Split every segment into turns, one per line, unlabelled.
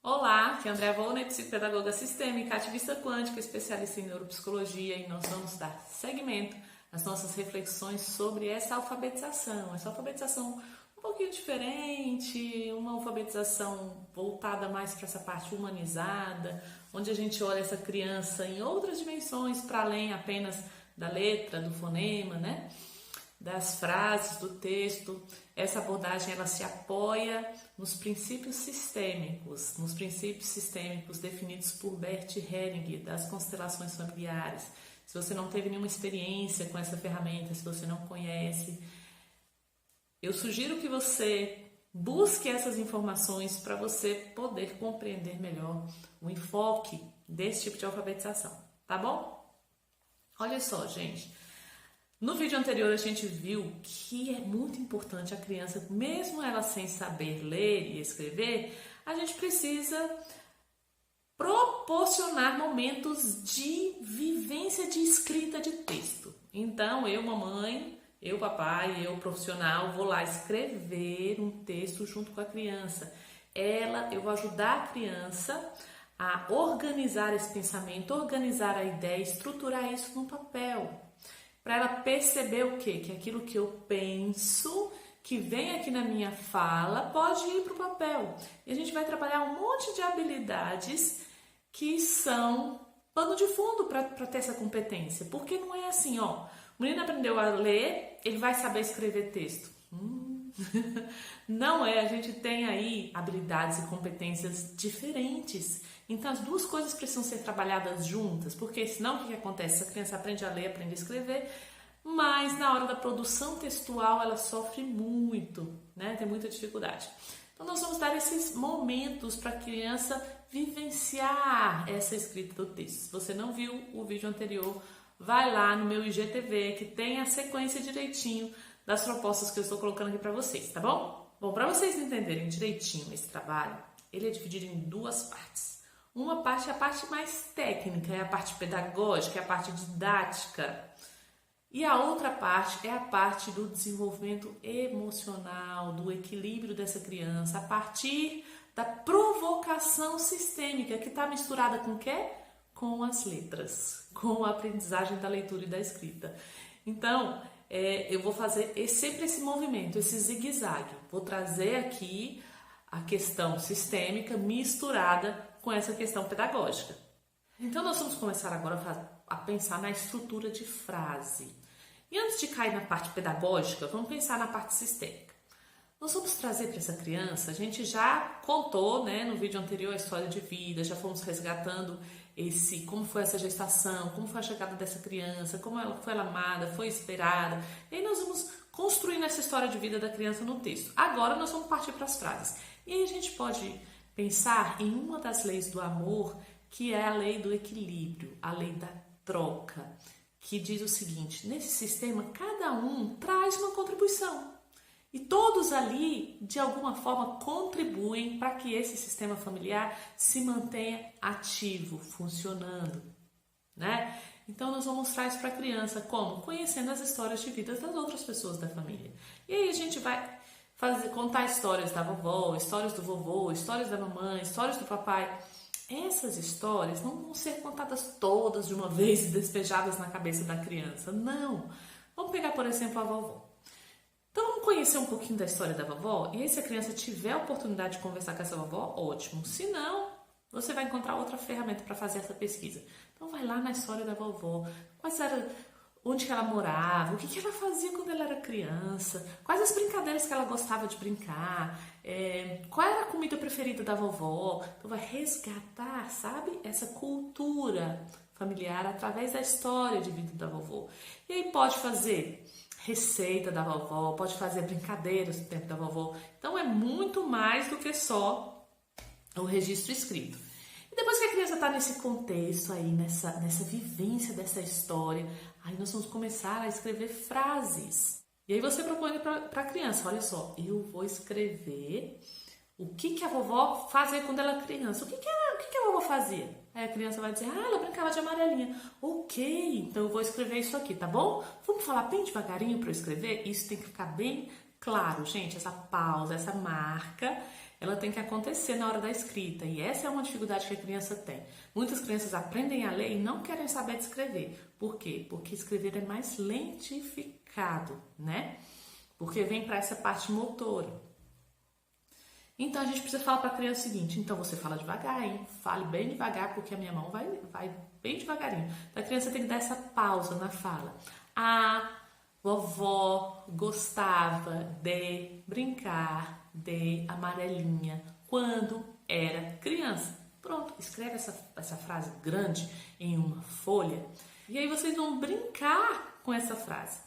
Olá, aqui é Andréa Volney, psicopedagoga sistêmica, ativista quântica, especialista em neuropsicologia, e nós vamos dar seguimento às nossas reflexões sobre essa alfabetização um pouquinho diferente, uma alfabetização voltada mais para essa parte humanizada, onde a gente olha essa criança em outras dimensões, para além apenas da letra, do fonema, né? Das frases, do texto. Essa abordagem ela se apoia nos princípios sistêmicos definidos por Bert Hellinger, das constelações familiares. Se você não teve nenhuma experiência com essa ferramenta, se você não conhece, eu sugiro que você busque essas informações para você poder compreender melhor o enfoque desse tipo de alfabetização, tá bom? Olha só, gente. No vídeo anterior a gente viu que é muito importante a criança, mesmo ela sem saber ler e escrever, a gente precisa proporcionar momentos de vivência de escrita de texto. Então, eu, mamãe, eu, papai, eu, profissional, vou lá escrever um texto junto com a criança. Eu vou ajudar a criança a organizar esse pensamento, organizar a ideia, estruturar isso no papel. Para ela perceber o quê? Que aquilo que eu penso, que vem aqui na minha fala, pode ir para o papel. E a gente vai trabalhar um monte de habilidades que são pano de fundo para ter essa competência. Porque não é assim, ó, o menino aprendeu a ler, ele vai saber escrever texto. Não é, a gente tem aí habilidades e competências diferentes. Então as duas coisas precisam ser trabalhadas juntas, porque senão o que acontece? A criança aprende a ler, aprende a escrever, mas na hora da produção textual ela sofre muito, né? Tem muita dificuldade. Então nós vamos dar esses momentos para a criança vivenciar essa escrita do texto. Se você não viu o vídeo anterior, vai lá no meu IGTV que tem a sequência direitinho das propostas que eu estou colocando aqui para vocês, tá bom? Bom, para vocês entenderem direitinho esse trabalho, ele é dividido em duas partes. Uma parte é a parte mais técnica, é a parte pedagógica, é a parte didática. E a outra parte é a parte do desenvolvimento emocional, do equilíbrio dessa criança, a partir da provocação sistêmica, que está misturada com o quê? Com as letras, com a aprendizagem da leitura e da escrita. Então, eu vou fazer sempre esse movimento, esse zigue-zague. Vou trazer aqui a questão sistêmica misturada com essa questão pedagógica. Então, nós vamos começar agora a pensar na estrutura de frase. E antes de cair na parte pedagógica, vamos pensar na parte sistêmica. Nós vamos trazer para essa criança, a gente já contou, né, no vídeo anterior a história de vida, já fomos resgatando como foi essa gestação, como foi a chegada dessa criança, como ela foi amada, foi esperada. E aí nós vamos construindo essa história de vida da criança no texto. Agora nós vamos partir para as frases. E aí a gente pode pensar em uma das leis do amor, que é a lei do equilíbrio, a lei da troca, que diz o seguinte: nesse sistema cada um traz uma contribuição. E todos ali, de alguma forma, contribuem para que esse sistema familiar se mantenha ativo, funcionando, né? Então, nós vamos mostrar isso para a criança, como? Conhecendo as histórias de vida das outras pessoas da família. E aí a gente vai contar histórias da vovó, histórias do vovô, histórias da mamãe, histórias do papai. Essas histórias não vão ser contadas todas de uma vez e despejadas na cabeça da criança, não. Vamos pegar, por exemplo, a vovó. Então, vamos conhecer um pouquinho da história da vovó, e aí se a criança tiver a oportunidade de conversar com essa vovó, ótimo. Se não, você vai encontrar outra ferramenta para fazer essa pesquisa. Então, vai lá na história da vovó, onde que ela morava, o que ela fazia quando ela era criança, quais as brincadeiras que ela gostava de brincar, qual era a comida preferida da vovó. Então, vai resgatar, sabe, essa cultura familiar através da história de vida da vovó. E aí pode fazer receita da vovó, pode fazer brincadeiras do tempo da vovó. Então é muito mais do que só o registro escrito. E depois que a criança está nesse contexto aí, nessa vivência dessa história, aí nós vamos começar a escrever frases. E aí você propõe para a criança: olha só, eu vou escrever o que a vovó fazia quando ela era criança. O que a vovó fazia? Aí a criança vai dizer: ela brincava de amarelinha. Ok, então eu vou escrever isso aqui, tá bom? Vamos falar bem devagarinho para eu escrever? Isso tem que ficar bem claro, gente. Essa pausa, essa marca ela tem que acontecer na hora da escrita. E essa é uma dificuldade que a criança tem. Muitas crianças aprendem a ler e não querem saber de escrever. Por quê? Porque escrever é mais lentificado, né? Porque vem para essa parte motora. Então, a gente precisa falar para a criança o seguinte, então você fala devagar, hein? Fale bem devagar, porque a minha mão vai bem devagarinho. Então, a criança tem que dar essa pausa na fala. A vovó gostava de brincar de amarelinha quando era criança. Pronto, escreve essa frase grande em uma folha. E aí vocês vão brincar com essa frase.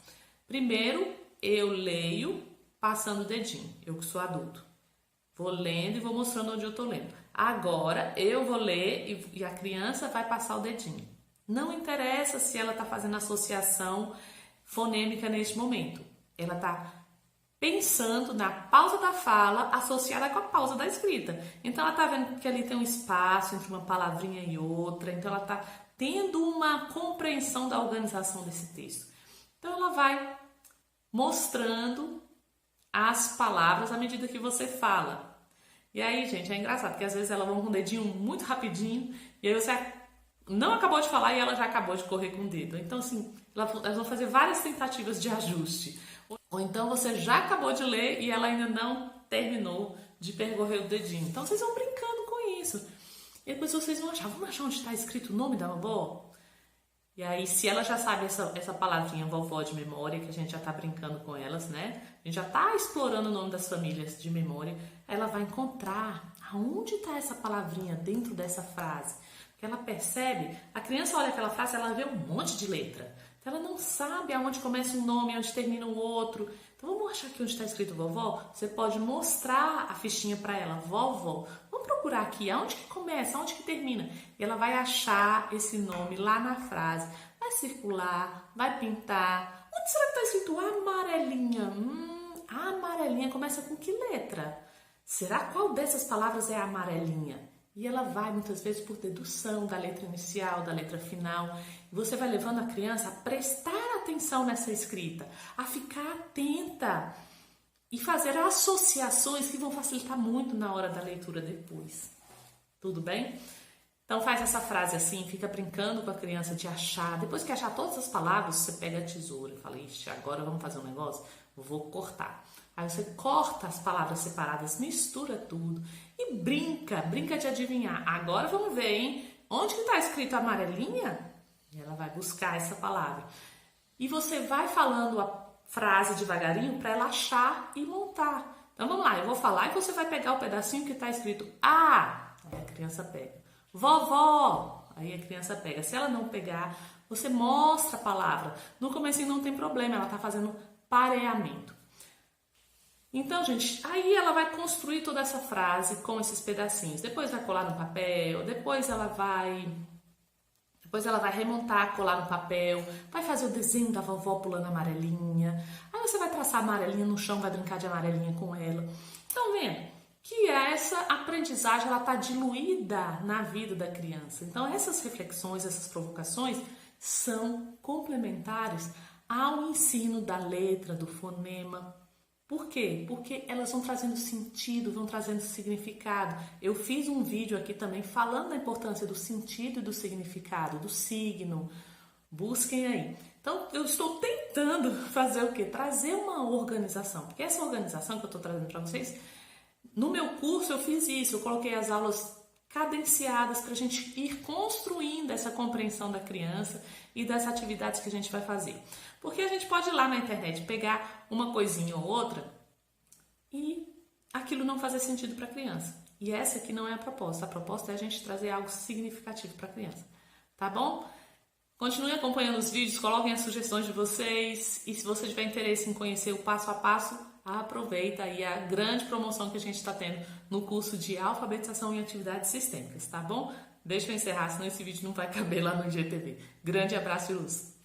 Primeiro, eu leio passando o dedinho, eu que sou adulto. Vou lendo e vou mostrando onde eu tô lendo. Agora, eu vou ler e a criança vai passar o dedinho. Não interessa se ela tá fazendo associação fonêmica neste momento. Ela tá pensando na pausa da fala associada com a pausa da escrita. Então, ela tá vendo que ali tem um espaço entre uma palavrinha e outra. Então, ela tá tendo uma compreensão da organização desse texto. Então, ela vai mostrando as palavras à medida que você fala. E aí, gente, é engraçado, porque às vezes ela vai com o dedinho muito rapidinho, e aí você não acabou de falar e ela já acabou de correr com o dedo. Então, assim, elas vão fazer várias tentativas de ajuste. Ou então você já acabou de ler e ela ainda não terminou de percorrer o dedinho. Então, vocês vão brincando com isso. E depois vocês vão achar, vamos achar onde está escrito o nome da vovó? E aí, se ela já sabe essa palavrinha vovó de memória, que a gente já tá brincando com elas, né? A gente já tá explorando o nome das famílias de memória, ela vai encontrar aonde tá essa palavrinha dentro dessa frase. Porque ela percebe, a criança olha aquela frase, ela vê um monte de letra. Então, ela não sabe aonde começa um nome, aonde termina o outro. Então, vamos achar aqui onde está escrito vovó? Você pode mostrar a fichinha para ela, vovó. Vamos procurar aqui, aonde que começa, aonde que termina. E ela vai achar esse nome lá na frase. Vai circular, vai pintar. Onde será que está escrito amarelinha? A amarelinha começa com que letra? Será qual dessas palavras é a amarelinha? E ela vai muitas vezes por dedução da letra inicial, da letra final. E você vai levando a criança a prestar atenção nessa escrita, a ficar atenta e fazer associações que vão facilitar muito na hora da leitura depois. Tudo bem? Então faz essa frase assim, fica brincando com a criança de achar. Depois que achar todas as palavras, você pega a tesoura e fala, ixi, agora vamos fazer um negócio? Vou cortar. Aí você corta as palavras separadas, mistura tudo e brinca de adivinhar. Agora vamos ver, hein? Onde que está escrito amarelinha? E ela vai buscar essa palavra. E você vai falando a frase devagarinho para ela achar e montar. Então vamos lá, eu vou falar e você vai pegar o pedacinho que está escrito A. Aí a criança pega. Vovó. Aí a criança pega. Se ela não pegar, você mostra a palavra. No comecinho não tem problema, ela está fazendo pareamento. Então, gente, aí ela vai construir toda essa frase com esses pedacinhos. Depois vai colar no papel, depois ela vai remontar, colar no papel, vai fazer o desenho da vovó pulando amarelinha. Aí você vai traçar a amarelinha no chão, vai brincar de amarelinha com ela. Então, vendo que essa aprendizagem ela está diluída na vida da criança. Então, essas reflexões, essas provocações são complementares ao ensino da letra, do fonema. Por quê? Porque elas vão trazendo sentido, vão trazendo significado. Eu fiz um vídeo aqui também falando da importância do sentido e do significado, do signo. Busquem aí. Então, eu estou tentando fazer o quê? Trazer uma organização. Porque essa organização que eu estou trazendo para vocês, no meu curso eu fiz isso. Eu coloquei as aulas cadenciadas para a gente ir construindo essa compreensão da criança e das atividades que a gente vai fazer. Porque a gente pode ir lá na internet pegar uma coisinha ou outra e aquilo não fazer sentido para a criança. E essa aqui não é a proposta. A proposta é a gente trazer algo significativo para a criança. Tá bom? Continuem acompanhando os vídeos, coloquem as sugestões de vocês. E se você tiver interesse em conhecer o passo a passo, aproveita aí a grande promoção que a gente está tendo no curso de alfabetização em atividades sistêmicas, tá bom? Deixa eu encerrar, senão esse vídeo não vai caber lá no IGTV. Grande abraço e luz!